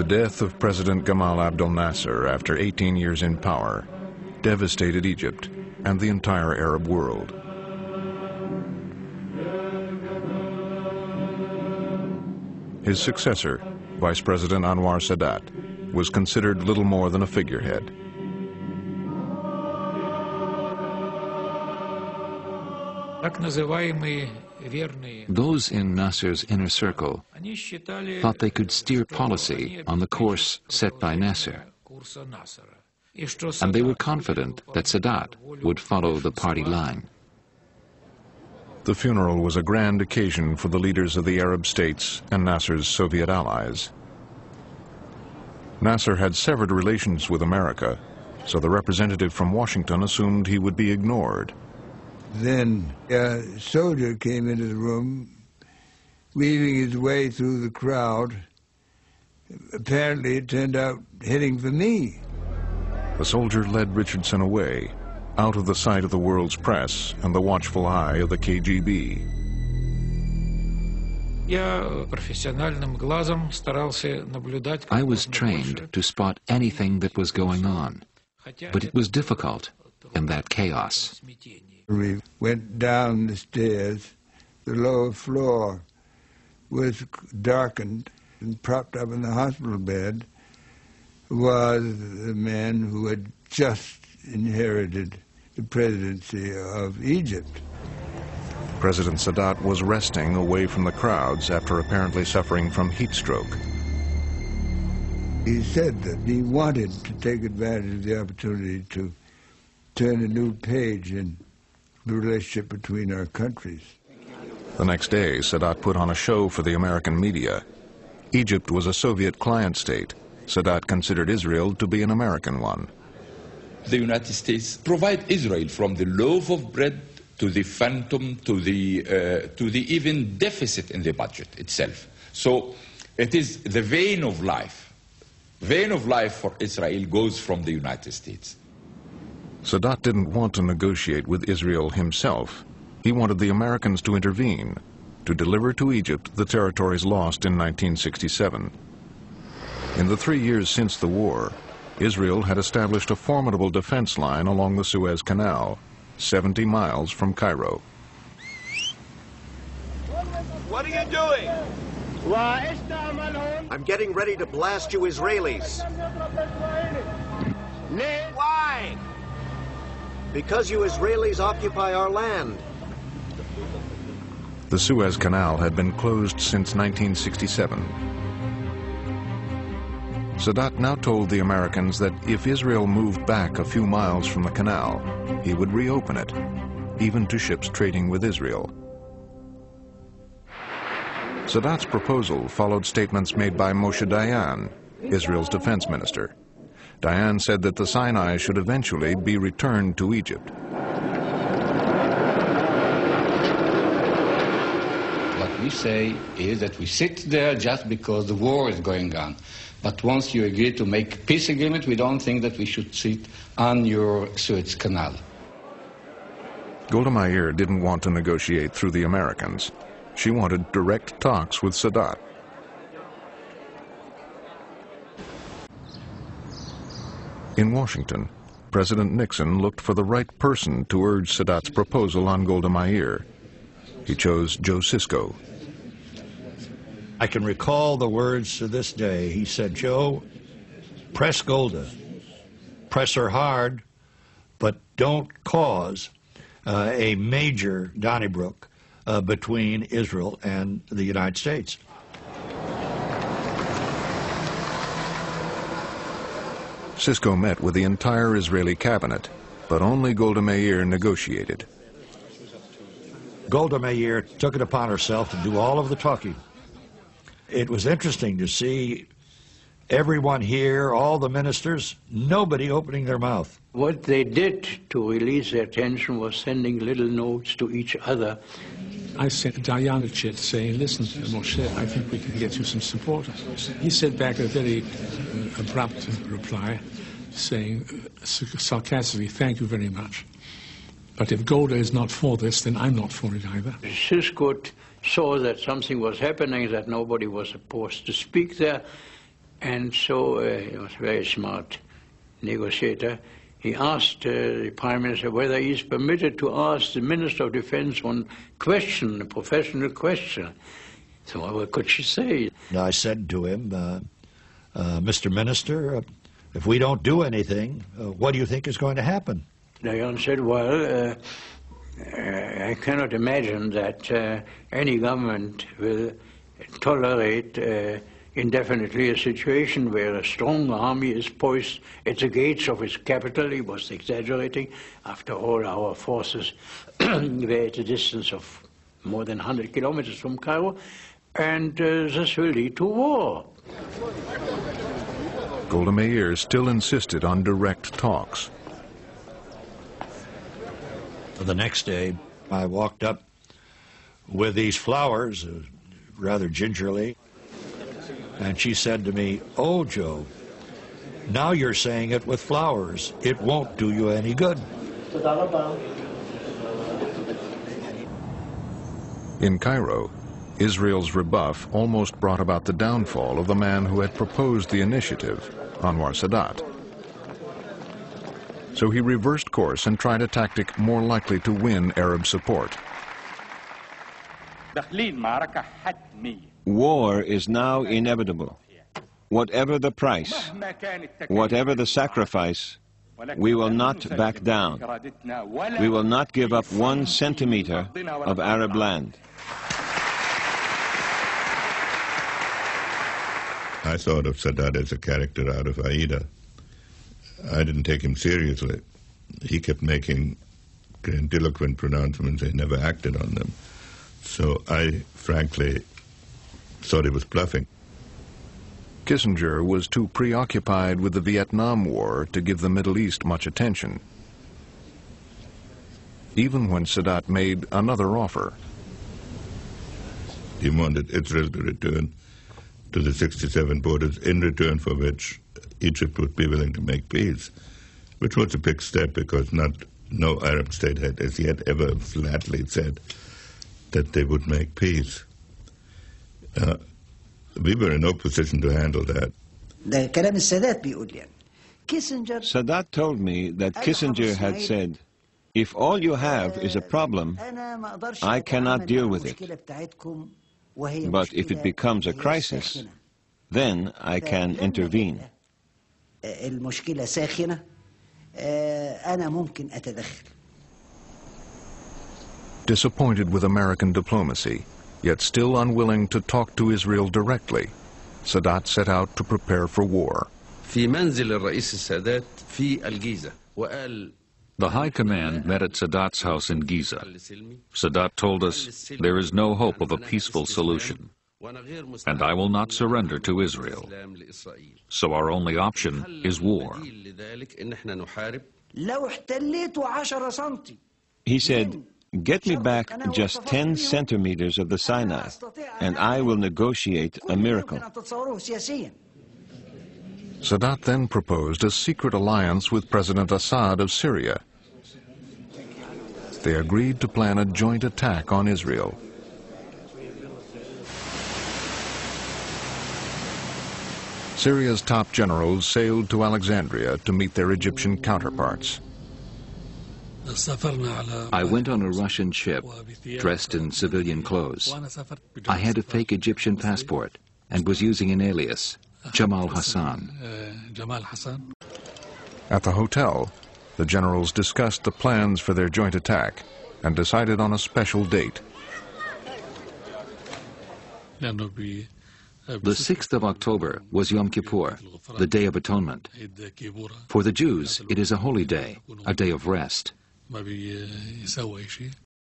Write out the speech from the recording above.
death of President Gamal Abdel Nasser after 18 years in power devastated Egypt and the entire Arab world. His successor, Vice President Anwar Sadat, was considered little more than a figurehead. Those in Nasser's inner circle thought they could steer policy on the course set by Nasser, and they were confident that Sadat would follow the party line. The funeral was a grand occasion for the leaders of the Arab states and Nasser's Soviet allies. Nasser had severed relations with America, so the representative from Washington assumed he would be ignored. Then a soldier came into the room, weaving his way through the crowd. Apparently, it turned out heading for me. The soldier led Richardson away, out of the sight of the world's press and the watchful eye of the KGB. I was trained to spot anything that was going on, but it was difficult in that chaos. We went down the stairs. The lower floor was darkened, and propped up in the hospital bed was the man who had just inherited the presidency of Egypt. President Sadat was resting away from the crowds after apparently suffering from heat stroke. He said that he wanted to take advantage of the opportunity to turn a new page in the relationship between our countries. The next day, Sadat put on a show for the American media. Egypt was a Soviet client state. Sadat considered Israel to be an American one. The United States provide Israel from the loaf of bread to the phantom to the even deficit in the budget itself. So it is the vein of life. Vein of life for Israel goes from the United States. Sadat didn't want to negotiate with Israel himself. He wanted the Americans to intervene, to deliver to Egypt the territories lost in 1967. In the 3 years since the war, Israel had established a formidable defense line along the Suez Canal, 70 miles from Cairo. What are you doing? I'm getting ready to blast you Israelis. Why? Because you Israelis occupy our land. The Suez Canal had been closed since 1967. Sadat now told the Americans that if Israel moved back a few miles from the canal, he would reopen it, even to ships trading with Israel. Sadat's proposal followed statements made by Moshe Dayan, Israel's defense minister. Dayan said that the Sinai should eventually be returned to Egypt. What we say is that we sit there just because the war is going on. But once you agree to make a peace agreement, we don't think that we should sit on your Suez Canal. Golda Meir didn't want to negotiate through the Americans. She wanted direct talks with Sadat. In Washington, President Nixon looked for the right person to urge Sadat's proposal on Golda Meir. He chose Joe Sisko. I can recall the words to this day. He said, "Joe, press Golda. Press her hard, but don't cause a major Donnybrook between Israel and the United States." Sisko met with the entire Israeli cabinet, but only Golda Meir negotiated. Golda Meir took it upon herself to do all of the talking. It was interesting to see everyone here, all the ministers, nobody opening their mouth. What they did to release their tension was sending little notes to each other. I sent Dayan a chat saying, "Listen, Moshe, I think we can get you some support." He sent back a very abrupt reply saying sarcastically, "Thank you very much. But if Golda is not for this, then I'm not for it either." Sisko saw that something was happening, that nobody was supposed to speak there. And so he was a very smart negotiator. He asked the Prime Minister whether he is permitted to ask the Minister of Defense one question, a professional question. So what could she say? I said to him, Mr. Minister, if we don't do anything, what do you think is going to happen? Dayan said, well, I cannot imagine that any government will tolerate indefinitely a situation where a strong army is poised at the gates of its capital. He was exaggerating. After all, our forces were at a distance of more than 100 kilometers from Cairo, and this will lead to war. Golda Meir still insisted on direct talks. The next day, I walked up with these flowers, rather gingerly, and she said to me, "Oh, Joe, now you're saying it with flowers. It won't do you any good." In Cairo, Israel's rebuff almost brought about the downfall of the man who had proposed the initiative, Anwar Sadat. So he reversed course and tried a tactic more likely to win Arab support. War is now inevitable. Whatever the price, whatever the sacrifice, we will not back down. We will not give up 1 centimeter of Arab land. I thought of Sadat as a character out of Aida. I didn't take him seriously. He kept making grandiloquent pronouncements and never acted on them. So I, frankly, thought he was bluffing. Kissinger was too preoccupied with the Vietnam War to give the Middle East much attention. Even when Sadat made another offer. He wanted Israel to return to the 67 borders, in return for which Egypt would be willing to make peace, which was a big step because no Arab state had as yet ever flatly said that they would make peace. We were in no position to handle that. Sadat told me that Kissinger had said, "If all you have is a problem, I cannot deal with it. But if it becomes a crisis, then I can intervene." Disappointed with American diplomacy, yet still unwilling to talk to Israel directly, Sadat set out to prepare for war. The High Command met at Sadat's house in Giza. Sadat told us, "There is no hope of a peaceful solution, and I will not surrender to Israel. So our only option is war." He said, "Get me back just 10 centimeters of the Sinai, and I will negotiate a miracle." Sadat then proposed a secret alliance with President Assad of Syria. They agreed to plan a joint attack on Israel. Syria's top generals sailed to Alexandria to meet their Egyptian counterparts. I went on a Russian ship, dressed in civilian clothes. I had a fake Egyptian passport and was using an alias, Jamal Hassan. At the hotel, the generals discussed the plans for their joint attack and decided on a special date. The 6th of October was Yom Kippur, the Day of Atonement. For the Jews, it is a holy day, a day of rest.